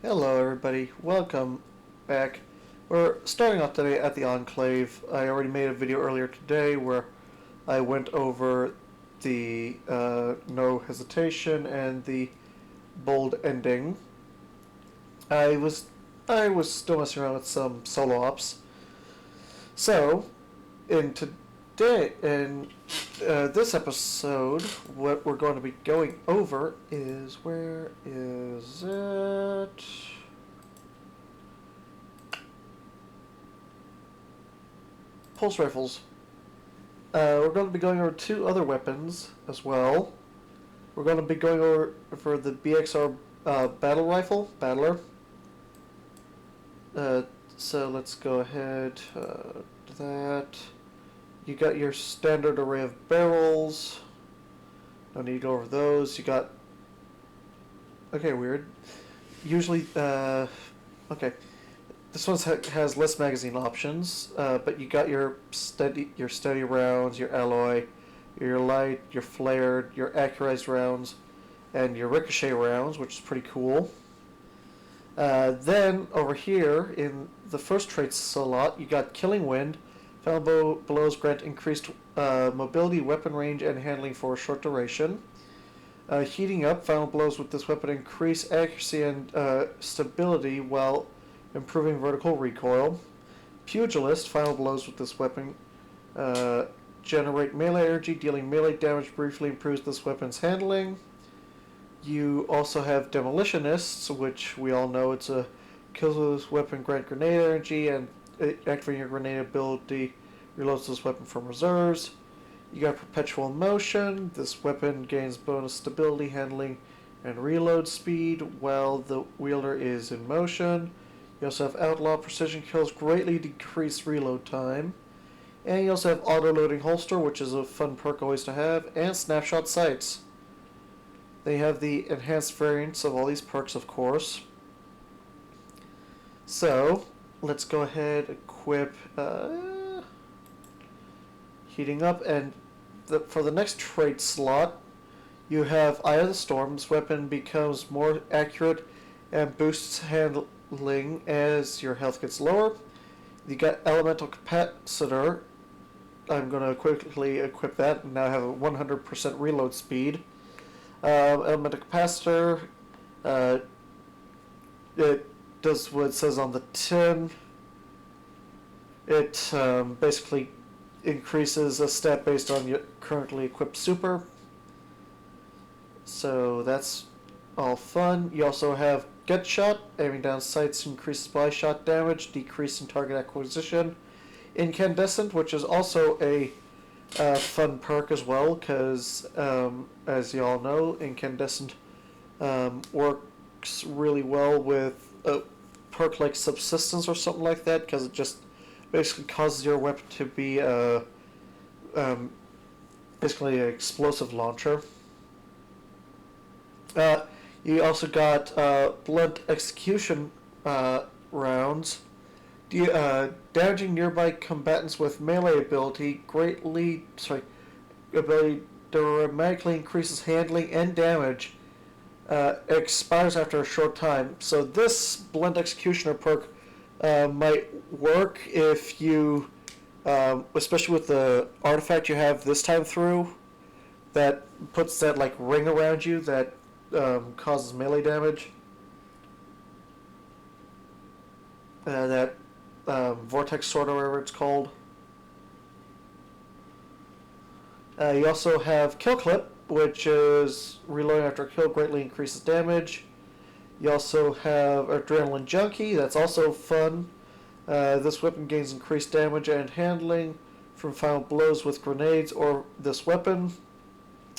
Hello everybody, welcome back. We're starting off today at the Enclave. I already made a video earlier today where I went over the no hesitation and the bold ending. I was still messing around with some solo ops. So, in this episode, what we're going to be going over is where is it? Pulse rifles. We're going to be going over two other weapons as well. We're going to be going over for the BXR battler. So let's go ahead to that. You got your standard array of barrels. No need to go over those. You got... Okay, weird. Usually, okay. This one has less magazine options, but you got your steady rounds, your alloy, your light, your flared, your accurized rounds, and your ricochet rounds, which is pretty cool. Then over here in the first trait slot, you got Killing Wind. Final blows grant increased mobility, weapon range, and handling for a short duration. Heating up, final blows with this weapon increase accuracy and stability while improving vertical recoil. Pugilist, final blows with this weapon generate melee energy, dealing melee damage briefly improves this weapon's handling. You also have Demolitionists, which we all know it's a kills with this weapon, grant grenade energy, and activating your grenade ability reloads this weapon from reserves. You got Perpetual Motion. This weapon gains bonus stability, handling, and reload speed while the wielder is in motion. You also have Outlaw Precision Kills, greatly decreased reload time. And you also have Auto-Loading Holster, which is a fun perk always to have, and Snapshot Sights. They have the enhanced variants of all these perks, of course. So, let's go ahead and equip Heating Up, and for the next trait slot, you have Eye of the Storm. This weapon becomes more accurate and boosts handling as your health gets lower. You got Elemental Capacitor. I'm going to quickly equip that and now have a 100% reload speed. Elemental Capacitor, it does what it says on the tin. It basically increases a stat based on your currently equipped super. So that's all fun. You also have Get Shot, aiming down sights increases body shot damage, decrease in target acquisition. Incandescent, which is also a fun perk as well, because as you all know, Incandescent works really well with a perk like Subsistence or something like that, because it just basically causes your weapon to be basically an explosive launcher. You also got Blunt Execution rounds. Damaging nearby combatants with melee ability dramatically increases handling and damage. Expires after a short time. So this Blunt Executioner perk might work if you, especially with the artifact you have this time through, that puts that like ring around you that causes melee damage. That Vortex Sword or whatever it's called. You also have Kill Clip, which is reloading after a kill greatly increases damage. You also have Adrenaline Junkie, that's also fun. This weapon gains increased damage and handling from final blows with grenades or this weapon.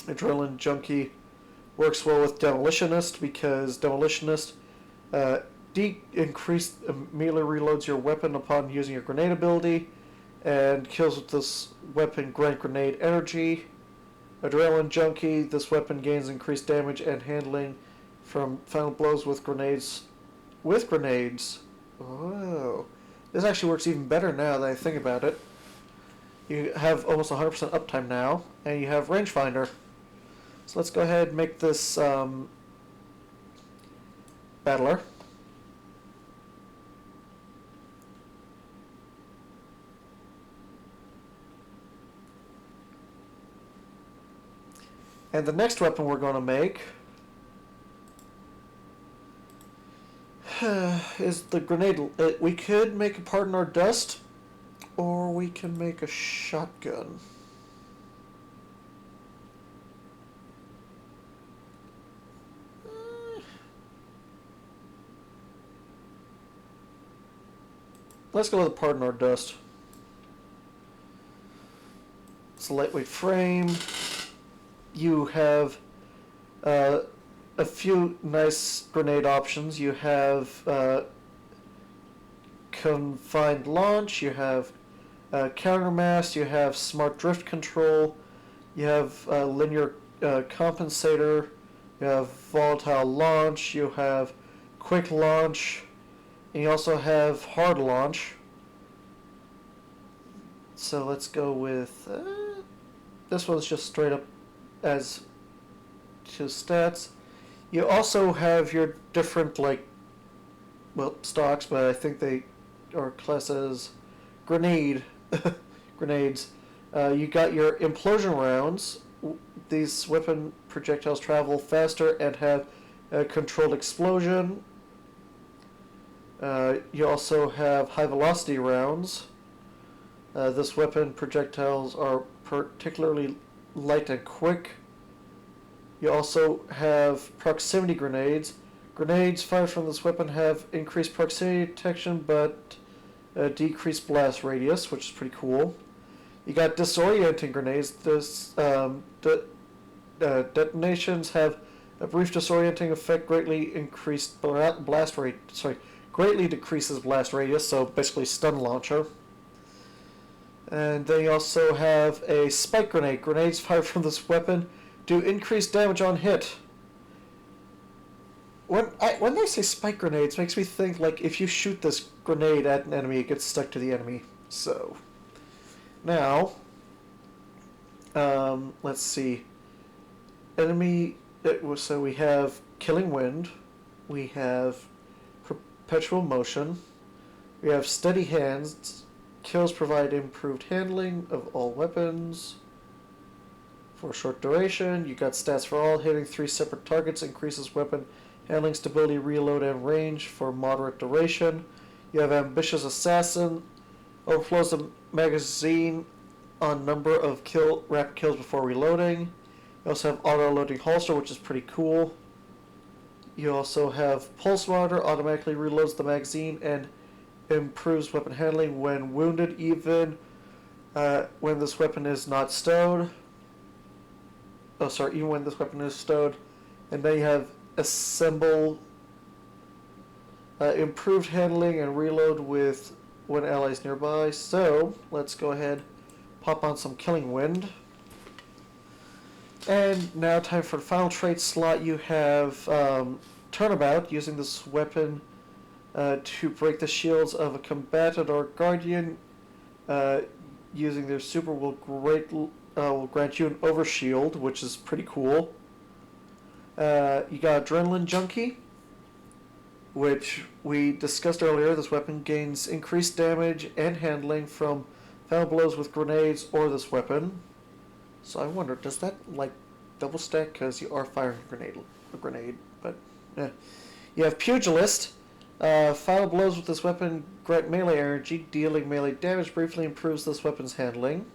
Adrenaline Junkie works well with Demolitionist because Demolitionist immediately reloads your weapon upon using your grenade ability, and kills with this weapon grant grenade energy. Adrenaline Junkie, this weapon gains increased damage and handling from final blows with grenades. Oh, this actually works even better now that I think about it. You have almost 100% uptime now, and you have Rangefinder. So let's go ahead and make this battler. And the next weapon we're going to make is the grenade. We could make a Pardon Our Dust, or we can make a shotgun. Let's go with a Pardon Our Dust. It's a lightweight frame. You have a few nice grenade options. You have confined launch, you have countermass, you have smart drift control, you have linear compensator, you have volatile launch, you have quick launch, and you also have hard launch. So let's go with this one's just straight up as to stats. You also have your different, like, well, stocks, but I think they are classed as grenades. You got your implosion rounds. These weapon projectiles travel faster and have a controlled explosion. You also have high velocity rounds. This weapon projectiles are particularly light and quick. You also have proximity grenades. Grenades fired from this weapon have increased proximity detection but decreased blast radius, which is pretty cool. You got disorienting grenades. This detonations have a brief disorienting effect, greatly decreases blast radius, so basically stun launcher. And they also have a spike grenade. Grenades fired from this weapon do increased damage on hit. When they say spike grenades, it makes me think like if you shoot this grenade at an enemy, it gets stuck to the enemy. So now, let's see. Enemy. So we have Killing Wind, we have Perpetual Motion, we have Steady Hands. Kills provide improved handling of all weapons. For a short duration, you got stats for all. Hitting 3 separate targets increases weapon handling, stability, reload, and range for moderate duration. You have Ambitious Assassin. Overflows the magazine on number of rapid kills before reloading. You also have Auto-Loading Holster, which is pretty cool. You also have Pulse Monitor. Automatically reloads the magazine and improves weapon handling when wounded, even when this weapon is not stowed. Even when this weapon is stowed. And then you have Assemble, improved handling and reload with when allies nearby. So let's go ahead, pop on some Killing Wind. And now time for the final trait slot. You have Turnabout, using this weapon to break the shields of a combatant or guardian. Using their super will grant you an overshield, which is pretty cool. You got Adrenaline Junkie, which we discussed earlier. This weapon gains increased damage and handling from final blows with grenades or this weapon. So I wonder, does that like double stack because you are firing a grenade? But yeah. You have Pugilist. Final blows with this weapon grant melee energy. Dealing melee damage briefly improves this weapon's handling.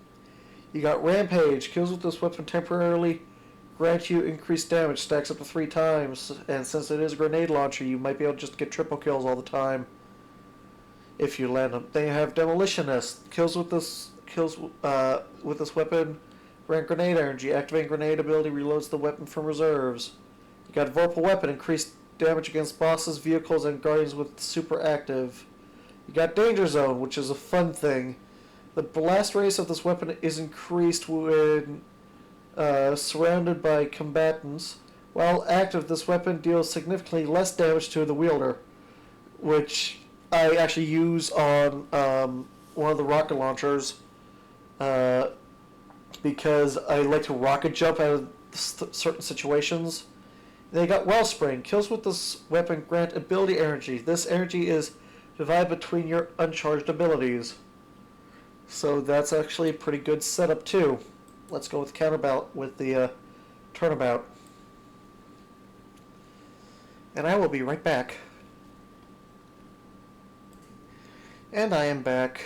You got Rampage. Kills with this weapon temporarily grant you increased damage. Stacks up to 3 times. And since it is a grenade launcher, you might be able to just get triple kills all the time if you land them. Then you have Demolitionist. Kills with this weapon grant grenade energy. Activating grenade ability reloads the weapon from reserves. You got Vorpal Weapon. Increased damage against bosses, vehicles, and guardians with super active. You got Danger Zone, which is a fun thing. The blast radius of this weapon is increased when surrounded by combatants. While active, this weapon deals significantly less damage to the wielder, which I actually use on one of the rocket launchers because I like to rocket jump out of certain situations. They got Wellspring. Kills with this weapon grant ability energy. This energy is divided between your uncharged abilities. So that's actually a pretty good setup too. Let's go with Counterbout with the turnabout. And I will be right back. And I am back.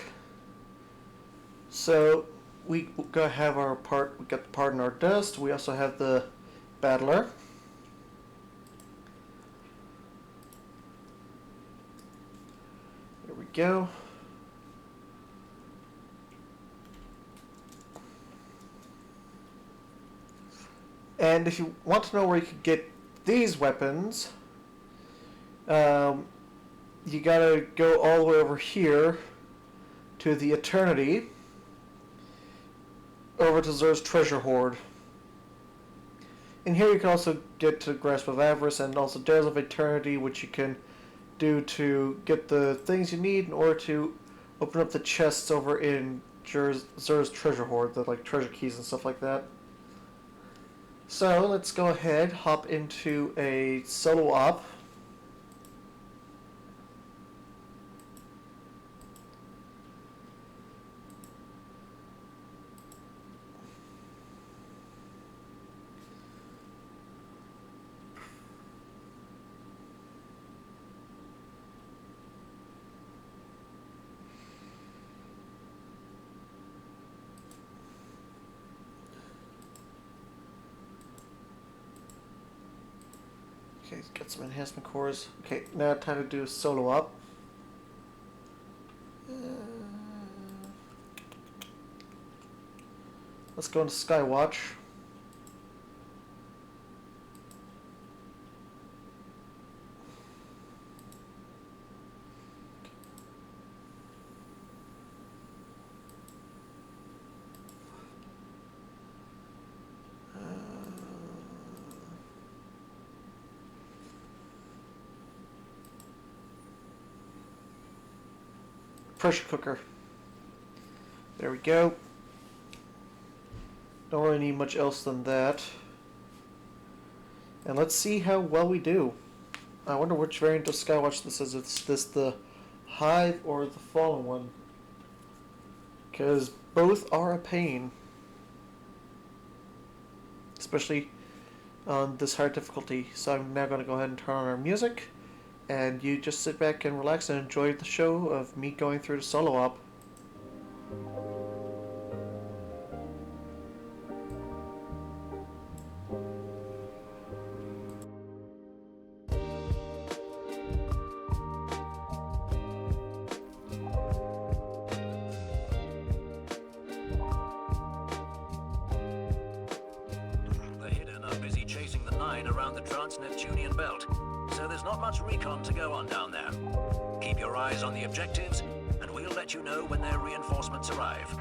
So we have our part. We got the part in our dust. We also have the battler. There we go. And if you want to know where you can get these weapons, you gotta go all the way over here to the Eternity, over to Xur's Treasure Hoard. And here you can also get to Grasp of Avarice and also Dares of Eternity, which you can do to get the things you need in order to open up the chests over in Xur's Treasure Hoard, the like treasure keys and stuff like that. So let's go ahead, hop into a solo op. Okay, got some enhancement cores. Okay, now time to do a solo op. Let's go into Skywatch. Pressure cooker. There we go. Don't really need much else than that. And let's see how well we do. I wonder which variant of Skywatch this is. Is this the Hive or the Fallen one? Because both are a pain. Especially on this hard difficulty. So I'm now going to go ahead and turn on our music. And you just sit back and relax and enjoy the show of me going through the solo op. The Hidden are busy chasing the Nine around the Trans-Neptunian belt. So there's not much recon to go on down there. Keep your eyes on the objectives, and we'll let you know when their reinforcements arrive.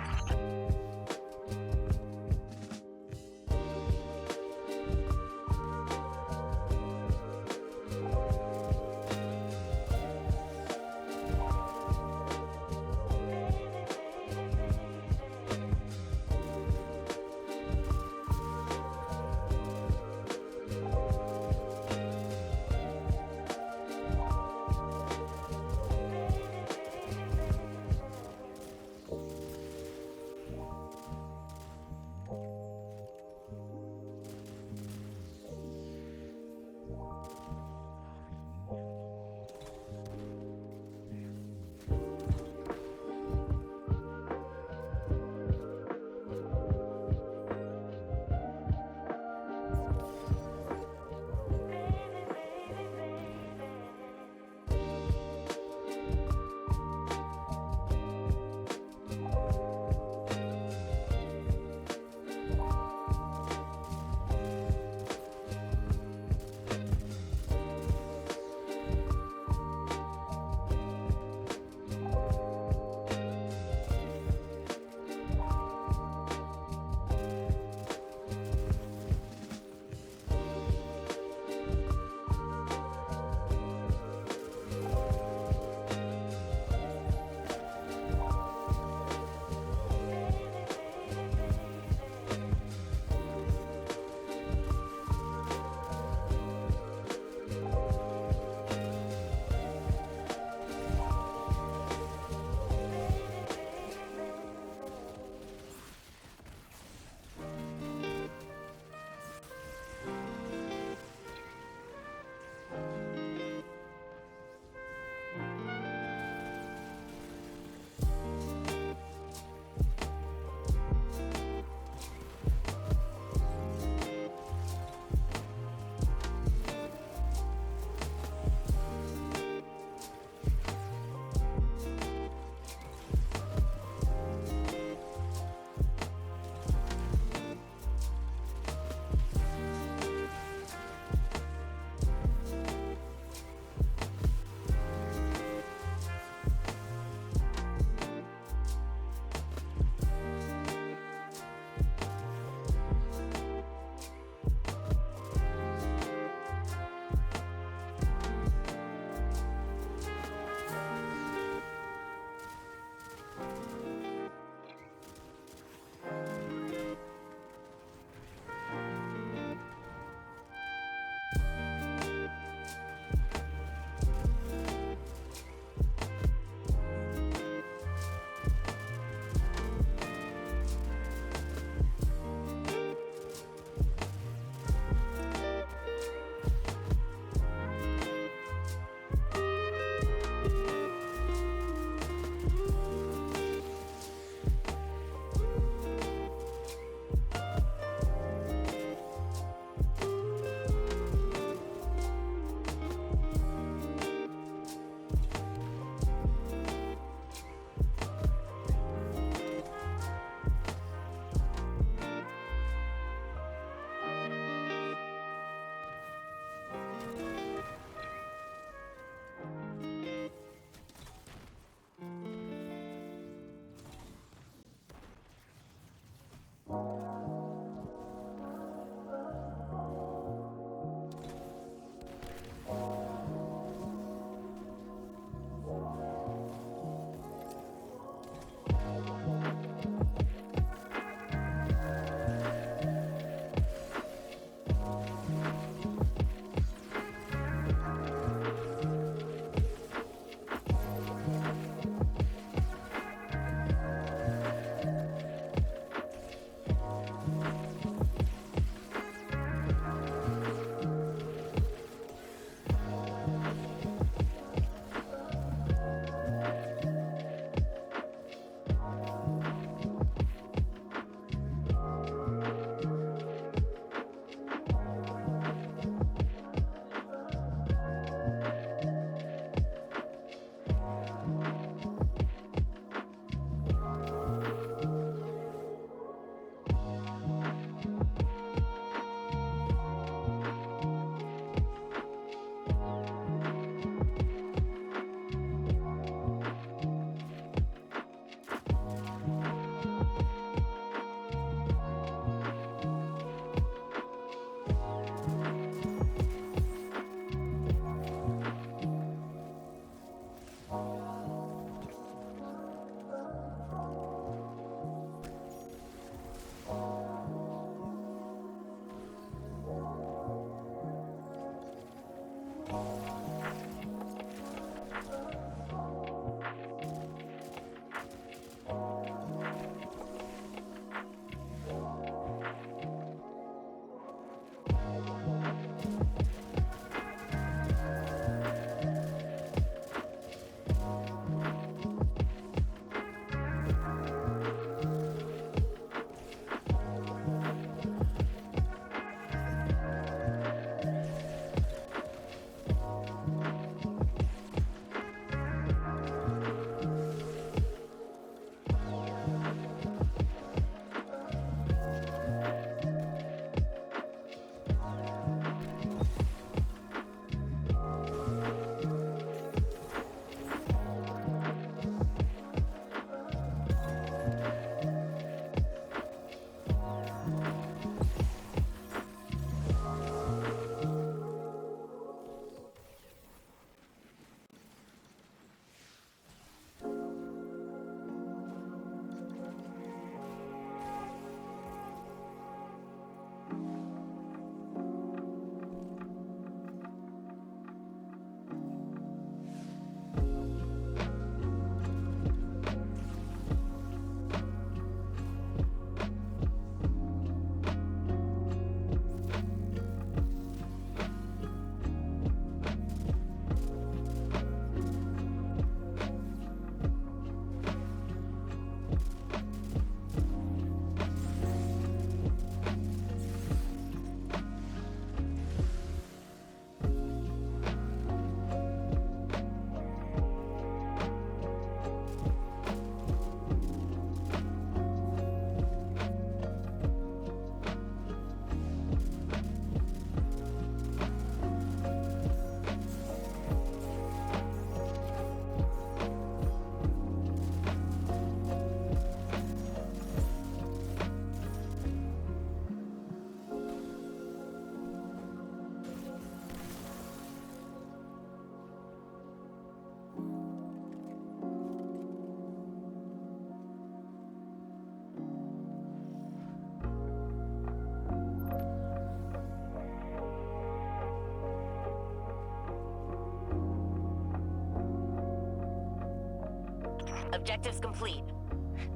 Objectives complete.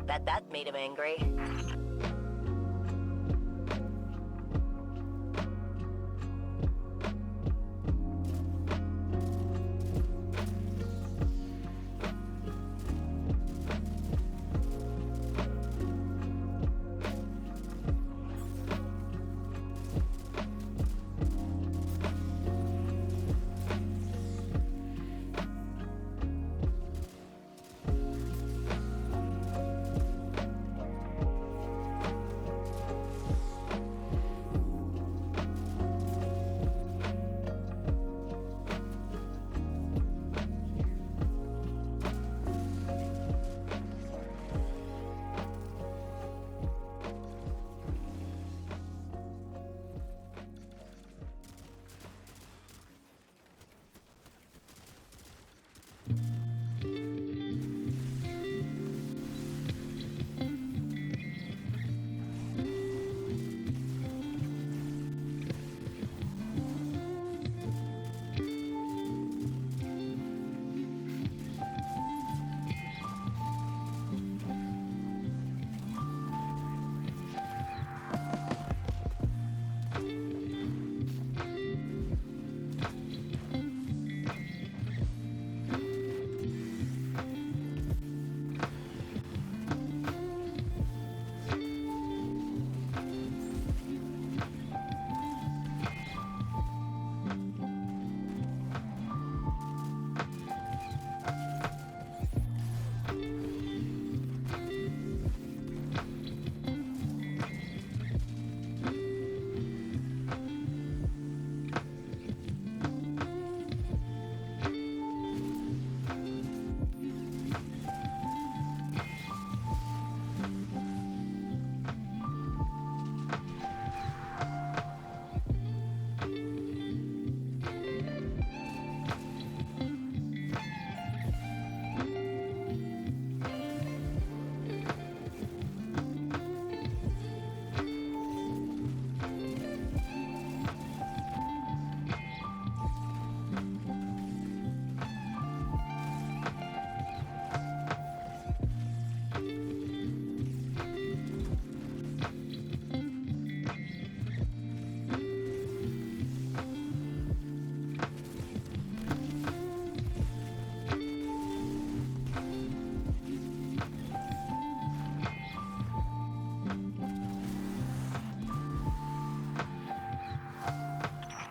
Bet that made him angry.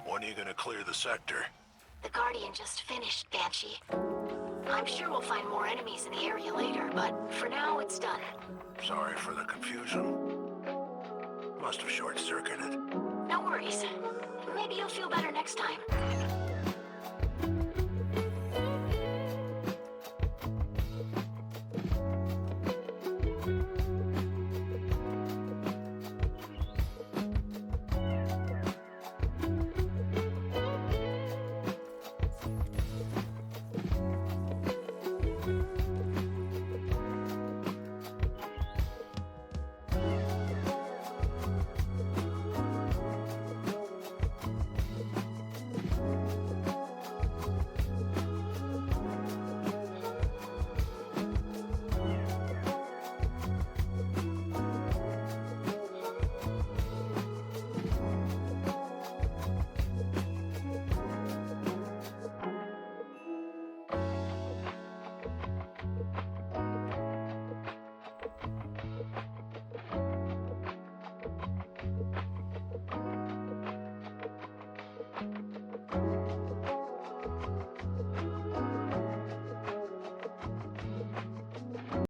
When are you gonna clear the sector? The Guardian just finished, Banshee. I'm sure we'll find more enemies in the area later, but for now, it's done. Sorry for the confusion. Must have short-circuited. No worries. Maybe you'll feel better next time.